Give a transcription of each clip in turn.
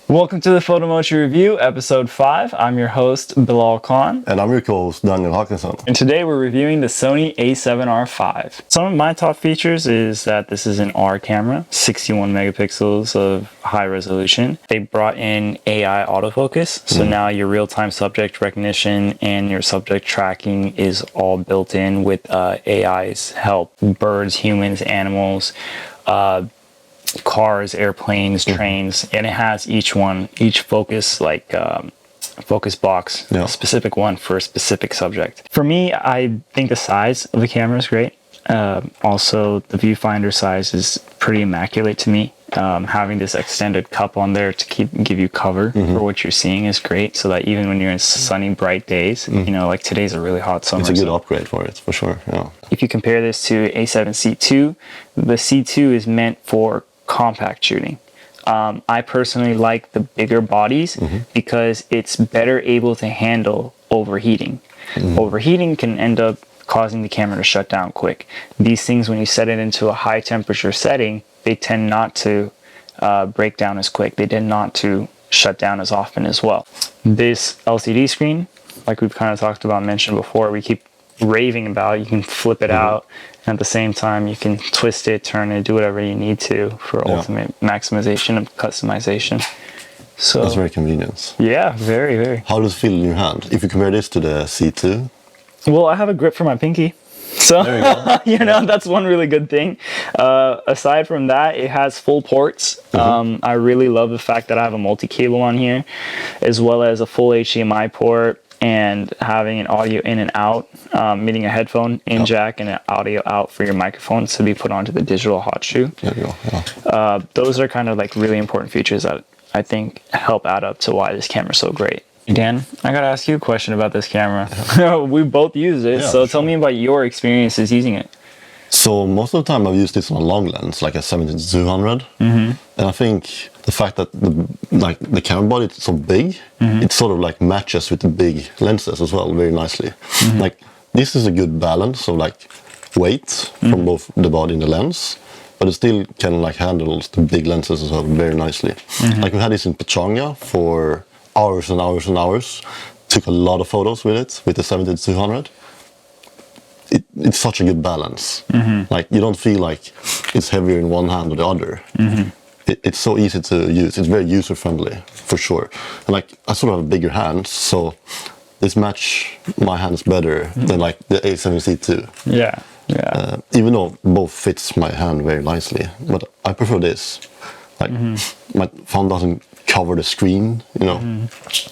Welcome to the Photomochi Review, Episode 5. I'm your host, Bilal Khan. And I'm your co-host, Daniel Hawkinson. And today we're reviewing the Sony A7RV. Some of my top features is that this is an R camera, 61 megapixels of high resolution. They brought in AI autofocus, so now your real-time subject recognition and your subject tracking is all built in with AI's help. Birds, humans, animals, cars, airplanes, trains, and it has each focus focus box, a specific one for a specific subject. For me, I think the size of the camera is great. Also, the viewfinder size is pretty immaculate to me. Having this extended cup on there to give you cover for what you're seeing is great, so that even when you're in sunny, bright days, you know, like today's a really hot summer. It's a good upgrade for it, for sure. Yeah. If you compare this to A7C2, the C2 is meant for compact shooting. I personally like the bigger bodies because it's better able to handle overheating. Overheating can end up causing the camera to shut down quick. These things, when you set it into a high temperature setting, they tend not to break down as quick. They tend not to shut down as often as well. This LCD screen, like we've kind of mentioned before, we keep raving about, you can flip it out, and at the same time you can twist it, turn it, do whatever you need to for ultimate maximization and customization. So that's very convenient. Yeah, very, very. How does it feel in your hand if you compare this to the C2? Well, I have a grip for my pinky, so you know, that's one really good thing. Aside from that, it has full ports. I really love the fact that I have a multi-cable on here, as well as a full HDMI port, and having an audio in and out, meaning a headphone in jack and an audio out for your microphones to be put onto the digital hot shoe. There you go. Those are kind of like really important features that I think help add up to why this camera is so great. Dan, I gotta ask you a question about this camera. We both use it, so tell me about your experiences using it. So most of the time I've used this on a long lens, like a 70-200, and I think the fact that the camera body is so big, it sort of like matches with the big lenses as well very nicely. Like this is a good balance of like weight from both the body and the lens, but it still can like handle the big lenses as well very nicely. Like we had this in Pechanga for hours and hours and hours. Took a lot of photos with it, with the 70-200. It's such a good balance. Like you don't feel like it's heavier in one hand or the other. It's so easy to use. It's very user friendly for sure. And like I sort of have bigger hands, so this match my hands better than like the A7C2. Yeah, yeah. Even though both fits my hand very nicely, but I prefer this. Like my phone doesn't cover the screen. You know,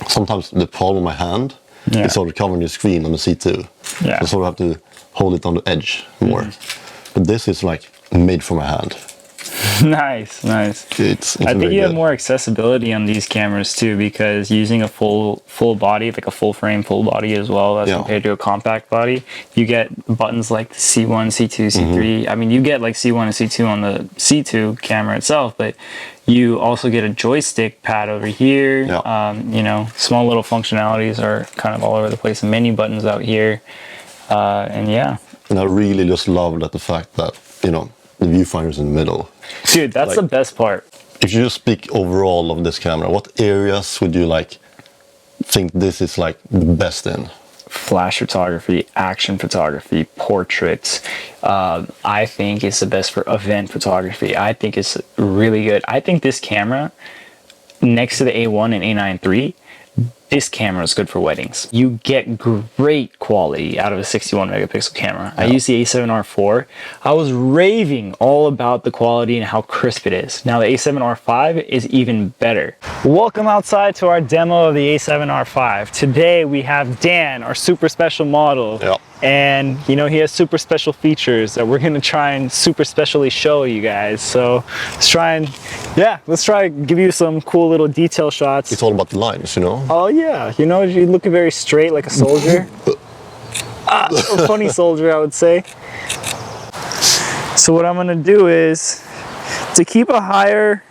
sometimes the palm of my hand is sort of covering the screen on the C2. Yeah. So I sort of have to hold it on the edge more. But this is like made for my hand. Nice. I think you have more accessibility on these cameras too, because using a full body, like a full frame full body as well as compared to a compact body, you get buttons like C1, C2, C3. I mean, you get like C1 and C2 on the C2 camera itself, but you also get a joystick pad over here. You know, small little functionalities are kind of all over the place. Menu buttons out here, and I really just love the fact that, you know, the viewfinder's in the middle. Dude, that's like, the best part. If you just speak overall of this camera, what areas would you like think this is like the best in? Flash photography, action photography, portraits. I think it's the best for event photography. I think it's really good. I think this camera, next to the A1 and A9 III, this camera is good for weddings. You get great quality out of a 61 megapixel camera. I use the A7R4. I was raving all about the quality and how crisp it is. Now the A7R5 is even better. Welcome outside to our demo of the A7R5. Today we have Dan, our super special model. And you know, he has super special features that we're gonna try and super specially show you guys. So let's try and give you some cool little detail shots. It's all about the lines, you know? Oh yeah, you know, you're looking very straight like a soldier. A funny soldier, I would say. So what I'm gonna do is, to keep a higher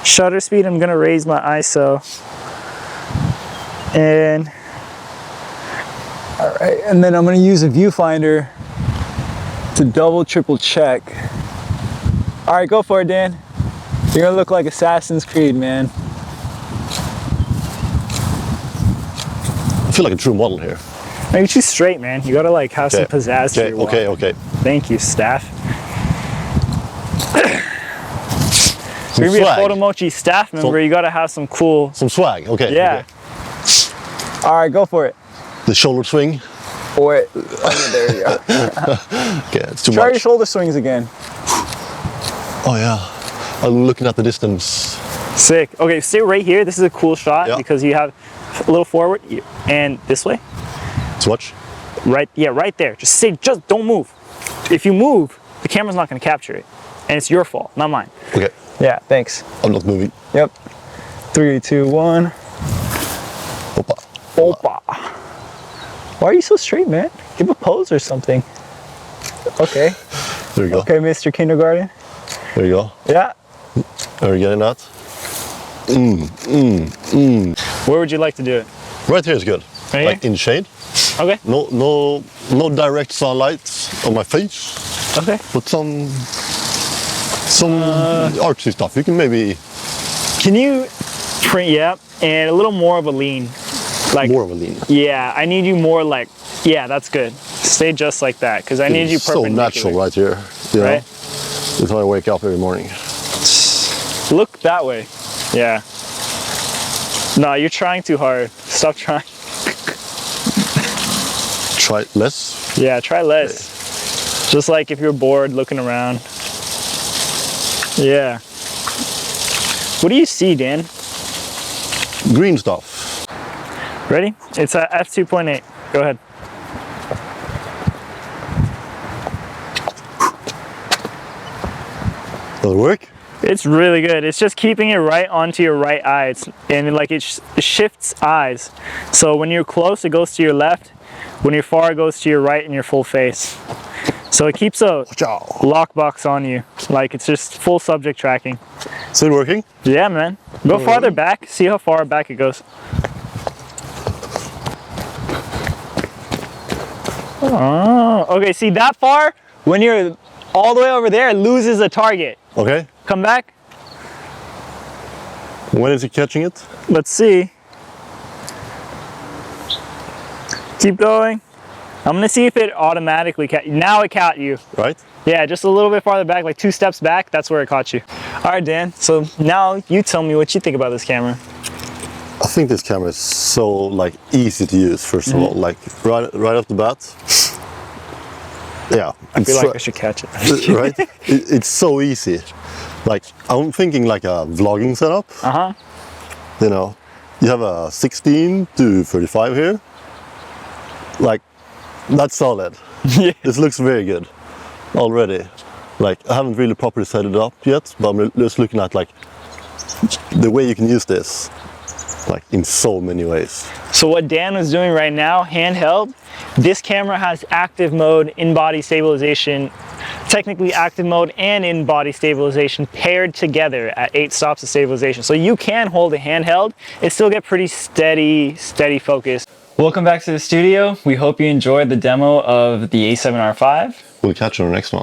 shutter speed, I'm gonna raise my ISO. And all right, and then I'm gonna use a viewfinder to double, triple check. All right, go for it, Dan. You're gonna look like Assassin's Creed, man. feel like a true model here. No, you're too straight, man. You gotta like have some pizzazz to your walk. Okay. Thank you, staff. If you're gonna be a Photomochi staff member, you gotta have some cool... Some swag, okay. Yeah. Okay. All right, go for it. The shoulder swing. Or it. Oh, there you go. Okay, it's too much. Try your shoulder swings again. Oh yeah, I'm looking at the distance. Sick. Okay, stay right here. This is a cool shot because you have a little forward and this way. Swatch? Right, yeah, right there. Just don't move. If you move, the camera's not gonna capture it. And it's your fault, not mine. Okay. Yeah, thanks. I'm not moving. Yep. 3, 2, 1. Opa. Opa. Why are you so straight, man? Give a pose or something. Okay. There you go. Okay, Mr. Kindergarten. There you go. Yeah. Are you getting that? Where would you like to do it? Right here is good. Right like here? in shade. Okay. No direct sunlight on my face. Okay. But some artsy stuff. You can maybe... Can you print, yeah, and a little more of a lean. Like, more of a lean. Yeah, I need you more like, yeah, that's good. Stay just like that, because I need you perpendicular. So natural right here. You know? Right? That's how I wake up every morning. Look that way. Yeah. No, you're trying too hard. Stop trying. Try less? Yeah, try less. Okay. Just like if you're bored looking around. Yeah. What do you see, Dan? Green stuff. Ready? It's at f2.8. Go ahead. Does it work? It's really good. It's just keeping it right onto your right eye. And like it shifts eyes. So when you're close, it goes to your left. When you're far, it goes to your right in your full face. So it keeps a lockbox on you. Like it's just full subject tracking. Is it working? Yeah, man. Go farther back. See how far back it goes. Oh, okay. See that far? When you're all the way over there, it loses a target. Okay. Come back. When is it catching it? Let's see. Keep going. I'm gonna see if it automatically now it caught you. Right? Yeah, just a little bit farther back, like 2 steps back, that's where it caught you. All right, Dan, so now you tell me what you think about this camera. I think this camera is so like easy to use, first of all, like right off the bat. Yeah. I feel like I should catch it. Right? It's so easy. Like, I'm thinking like a vlogging setup. Uh-huh. You know, you have a 16 to 35 here. Like, that's solid. Yeah. This looks very good already. Like, I haven't really properly set it up yet, but I'm just looking at like the way you can use this, like in so many ways. So what Dan was doing right now, handheld, this camera has active mode, in-body stabilization, technically active mode and in-body stabilization paired together at 8 stops of stabilization. So you can hold a handheld and still get pretty steady focus. Welcome back to the studio. We hope you enjoyed the demo of the A7RV. We'll catch you on the next one.